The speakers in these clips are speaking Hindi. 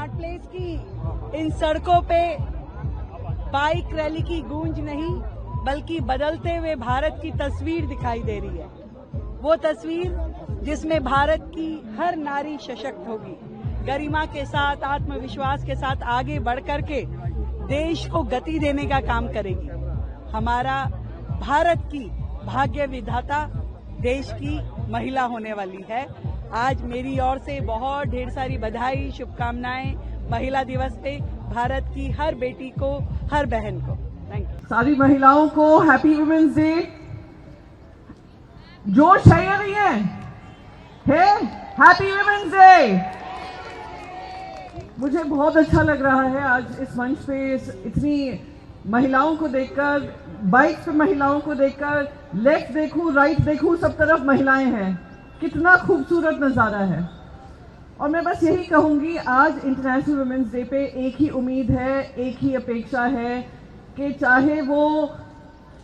स्मार्ट प्लेस की इन सड़कों पे बाइक रैली की गूंज नहीं बल्कि बदलते हुए भारत की तस्वीर दिखाई दे रही है। वो तस्वीर जिसमें भारत की हर नारी सशक्त होगी, गरिमा के साथ, आत्मविश्वास के साथ आगे बढ़ करके देश को गति देने का काम करेगी। हमारा भारत की भाग्य विधाता देश की महिला होने वाली है। आज मेरी ओर से बहुत ढेर सारी बधाई, शुभकामनाएं महिला दिवस पे भारत की हर बेटी को, हर बहन को। Thank you. सारी महिलाओं को हैप्पी वुमेन्स डे। जोश है या नहीं है? Happy women's day. मुझे बहुत अच्छा लग रहा है आज इस मंच पे इतनी महिलाओं को देखकर, बाइक पे महिलाओं को देखकर। लेफ्ट देखूं, राइट देखूं, सब तरफ महिलाएं हैं। कितना खूबसूरत नजारा है। और मैं बस यही कहूंगी, आज इंटरनेशनल वुमेन्स डे पे एक ही उम्मीद है, एक ही अपेक्षा है कि चाहे वो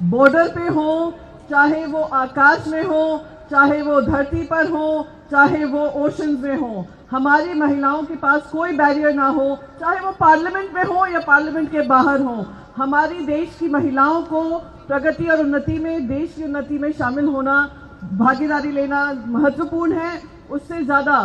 बॉर्डर पे हो, चाहे वो आकाश में हो, चाहे वो धरती पर हो, चाहे वो ओशंस में हो, हमारी महिलाओं के पास कोई बैरियर ना हो, चाहे वो पार्लियामेंट में हो या पार्लियामेंट के बाहर हो। हमारी देश की महिलाओं को प्रगति और उन्नति में, देश की उन्नति में शामिल होना, भागीदारी लेना महत्वपूर्ण है। उससे ज्यादा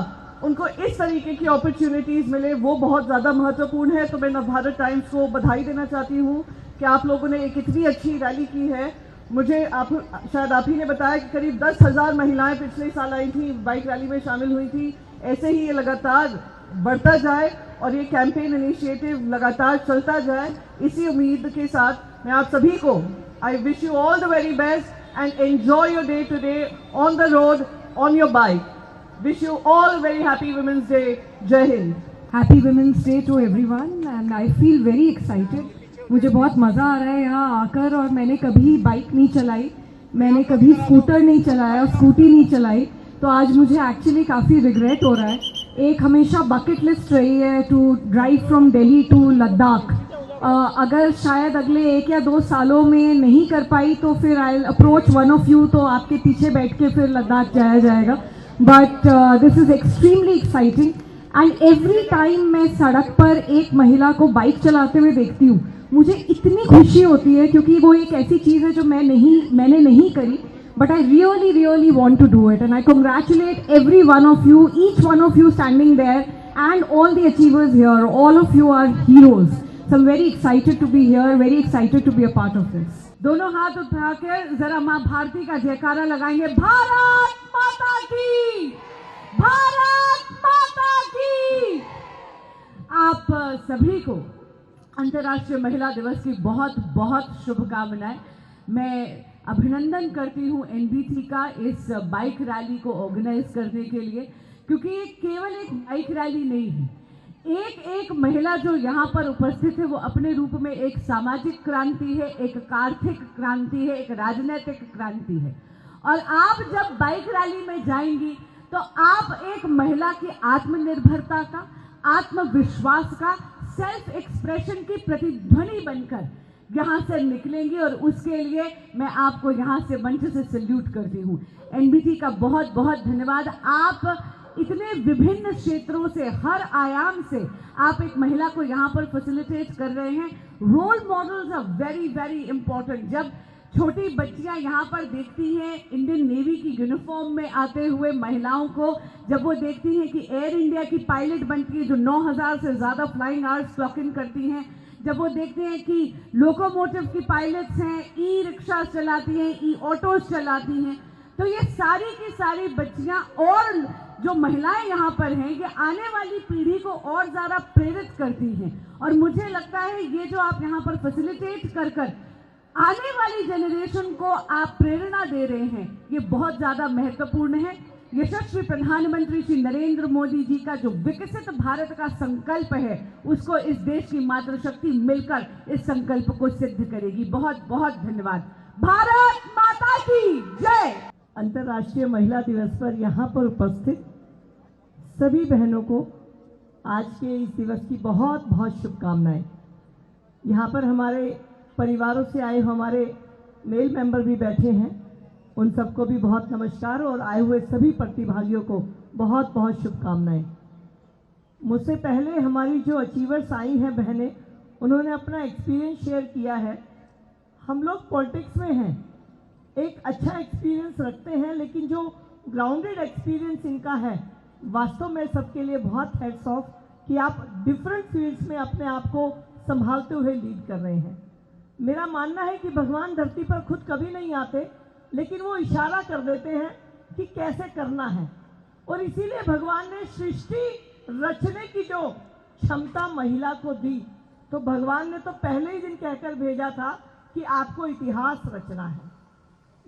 उनको इस तरीके की अपॉर्चुनिटीज मिले, वो बहुत ज्यादा महत्वपूर्ण है। तो मैं नवभारत टाइम्स को बधाई देना चाहती हूँ कि आप लोगों ने एक इतनी अच्छी रैली की है। मुझे शायद आप ही ने बताया कि करीब 10,000 महिलाएं पिछले साल आई थी, बाइक रैली में शामिल हुई थी। ऐसे ही ये लगातार बढ़ता जाए और ये कैंपेन इनिशिएटिव लगातार चलता जाए, इसी उम्मीद के साथ मैं आप सभी को I wish you all the very best and enjoy your day today on the road on your bike. Wish you all very happy women's day. जय हिंद। Happy women's day to everyone and I feel very excited. मुझे बहुत मज़ा आ रहा है यहाँ आकर। और मैंने कभी बाइक नहीं चलाई, मैंने कभी स्कूटर नहीं चलाया, स्कूटी नहीं चलाई, तो आज मुझे एक्चुअली काफ़ी रिग्रेट हो रहा है। एक हमेशा बकेट लिस्ट रही है to drive from Delhi to Ladakh. अगर शायद अगले 1 या 2 सालों में नहीं कर पाई तो फिर I approach one of you, तो आपके पीछे बैठ के फिर लद्दाख जाया जाएगा। But this is extremely exciting and every time मैं सड़क पर एक महिला को बाइक चलाते हुए देखती हूँ, मुझे इतनी खुशी होती है, क्योंकि वो एक ऐसी चीज़ है जो मैंने नहीं करी, but I really want to do it, and I congratulate every one of you, each one of you standing there, and all the achievers here. All of you are heroes. So I'm very excited to be here, very excited to be a part of this. दोनों हाथ उठाकर जरा माँ भारती का जयकारा लगाएंगे। भारत माता की, भारत माता की। आप सभी को अंतर्राष्ट्रीय महिला दिवस की बहुत बहुत शुभकामनाएं। मैं अभिनंदन करती हूँ एनबीटी का इस बाइक रैली को ऑर्गेनाइज करने के लिए, क्योंकि ये केवल एक बाइक रैली नहीं है। एक महिला जो यहाँ पर उपस्थित है वो अपने रूप में एक सामाजिक क्रांति है, एक आर्थिक क्रांति है, एक राजनीतिक क्रांति है। और आप जब बाइक रैली में जाएंगी तो आप एक महिला की आत्मनिर्भरता का, आत्मविश्वास का, सेल्फ एक्सप्रेशन की प्रतिध्वनि बनकर यहाँ से निकलेंगी। और उसके लिए मैं आपको यहाँ से मंच से सल्यूट करती हूँ। एनबीटी का बहुत बहुत धन्यवाद। आप इतने विभिन्न क्षेत्रों से, हर आयाम से आप एक महिला को यहाँ पर फैसिलिटेट कर रहे हैं। Role models are very very important. जब छोटी बच्चियाँ यहाँ पर देखती हैं इंडियन नेवी की यूनिफॉर्म में आते हुए महिलाओं को, जब वो देखती हैं कि एयर इंडिया की पायलट बनती है जो 9,000 से ज़्यादा फ्लाइंग आवर्स क्लॉक इन करती हैं, जब वो देखते हैं कि लोकोमोटिव की पायलट्स हैं, ई रिक्शा चलाती हैं, ई ऑटोज चलाती हैं, तो ये सारी की सारी बच्चियां और जो महिलाएं यहाँ पर हैं, ये आने वाली पीढ़ी को और ज़्यादा प्रेरित करती हैं। और मुझे लगता है ये जो आप यहाँ पर फैसिलिटेट कर कर आने वाली जनरेशन को आप प्रेरणा दे रहे हैं, ये बहुत ज़्यादा महत्वपूर्ण है। यशस्वी प्रधानमंत्री श्री नरेंद्र मोदी जी का जो विकसित भारत का संकल्प है, उसको इस देश की मातृशक्ति मिलकर इस संकल्प को सिद्ध करेगी। बहुत बहुत धन्यवाद। भारत माता की जय। अंतर्राष्ट्रीय महिला दिवस पर यहाँ पर उपस्थित सभी बहनों को आज के इस दिवस की बहुत बहुत शुभकामनाएं। यहाँ पर हमारे परिवारों से आए हमारे मेल मेंबर भी बैठे हैं, उन सबको भी बहुत नमस्कार और आए हुए सभी प्रतिभागियों को बहुत बहुत शुभकामनाएं। मुझसे पहले हमारी जो अचीवर्स आई हैं बहनें, उन्होंने अपना एक्सपीरियंस शेयर किया है। हम लोग पॉलिटिक्स में हैं, एक अच्छा एक्सपीरियंस रखते हैं, लेकिन जो ग्राउंडेड एक्सपीरियंस इनका है, वास्तव में सबके लिए बहुत हेड्स ऑफ कि आप डिफरेंट फील्ड्स में अपने आप को संभालते हुए लीड कर रहे हैं। मेरा मानना है कि भगवान धरती पर खुद कभी नहीं आते, लेकिन वो इशारा कर देते हैं कि कैसे करना है, और इसीलिए भगवान ने सृष्टि रचने की जो क्षमता महिला को दी, तो भगवान ने तो पहले ही दिन कहकर भेजा था कि आपको इतिहास रचना है।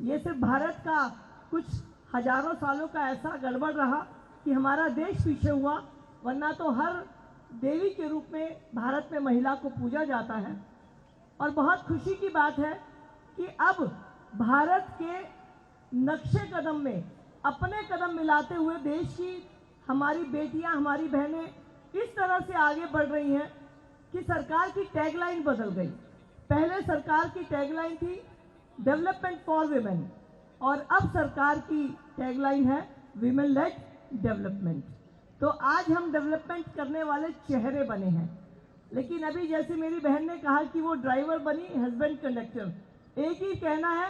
ये सिर्फ भारत का कुछ हजारों सालों का ऐसा गड़बड़ रहा कि हमारा देश पीछे हुआ, वरना तो हर देवी के रूप में भारत में महिला को पूजा जाता है। और बहुत खुशी की बात है कि अब भारत के नक्शे कदम में अपने कदम मिलाते हुए देश की हमारी बेटियां, हमारी बहनें इस तरह से आगे बढ़ रही हैं कि सरकार की टैगलाइन बदल गई। पहले सरकार की टैगलाइन थी डेवलपमेंट फॉर विमेन, और अब सरकार की टैगलाइन है विमेन लेड डेवलपमेंट। तो आज हम डेवलपमेंट करने वाले चेहरे बने हैं। लेकिन अभी जैसे मेरी बहन ने कहा कि वो ड्राइवर बनी, हस्बैंड कंडक्टर, एक ही कहना है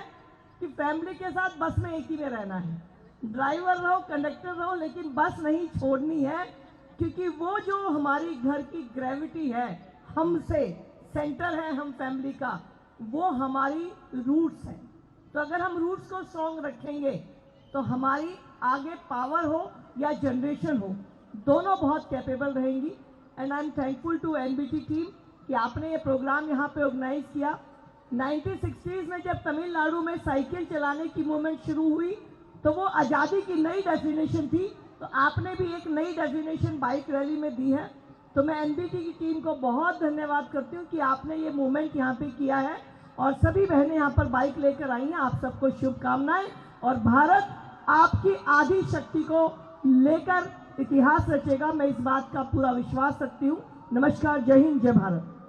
कि फैमिली के साथ बस में एक ही में रहना है। ड्राइवर रहो, कंडक्टर रहो, लेकिन बस नहीं छोड़नी है, क्योंकि वो जो हमारी घर की ग्रेविटी है, हमसे सेंटर है हम फैमिली का, वो हमारी रूट्स हैं। तो अगर हम रूट्स को स्ट्रॉन्ग रखेंगे तो हमारी आगे पावर हो या जनरेशन हो, दोनों बहुत कैपेबल रहेंगी। And I am thankful to NBT team कि आपने ये प्रोग्राम यहाँ पे ऑर्गेनाइज किया। 1960s में जब तमिलनाडु में साइकिल चलाने की मूवमेंट शुरू हुई, तो वो आज़ादी की नई डेफिनेशन थी, तो आपने भी एक नई डेफिनेशन बाइक रैली में दी है। तो मैं एनबीटी की टीम को बहुत धन्यवाद करती हूँ कि आपने ये मूवमेंट यहाँ पे किया है, और सभी बहनें यहाँ पर बाइक लेकर आई हैं। आप सबको शुभकामनाएं, और भारत आपकी आधी शक्ति को लेकर इतिहास रचेगा, मैं इस बात का पूरा विश्वास रखती हूँ। नमस्कार, जय हिंद, जय भारत।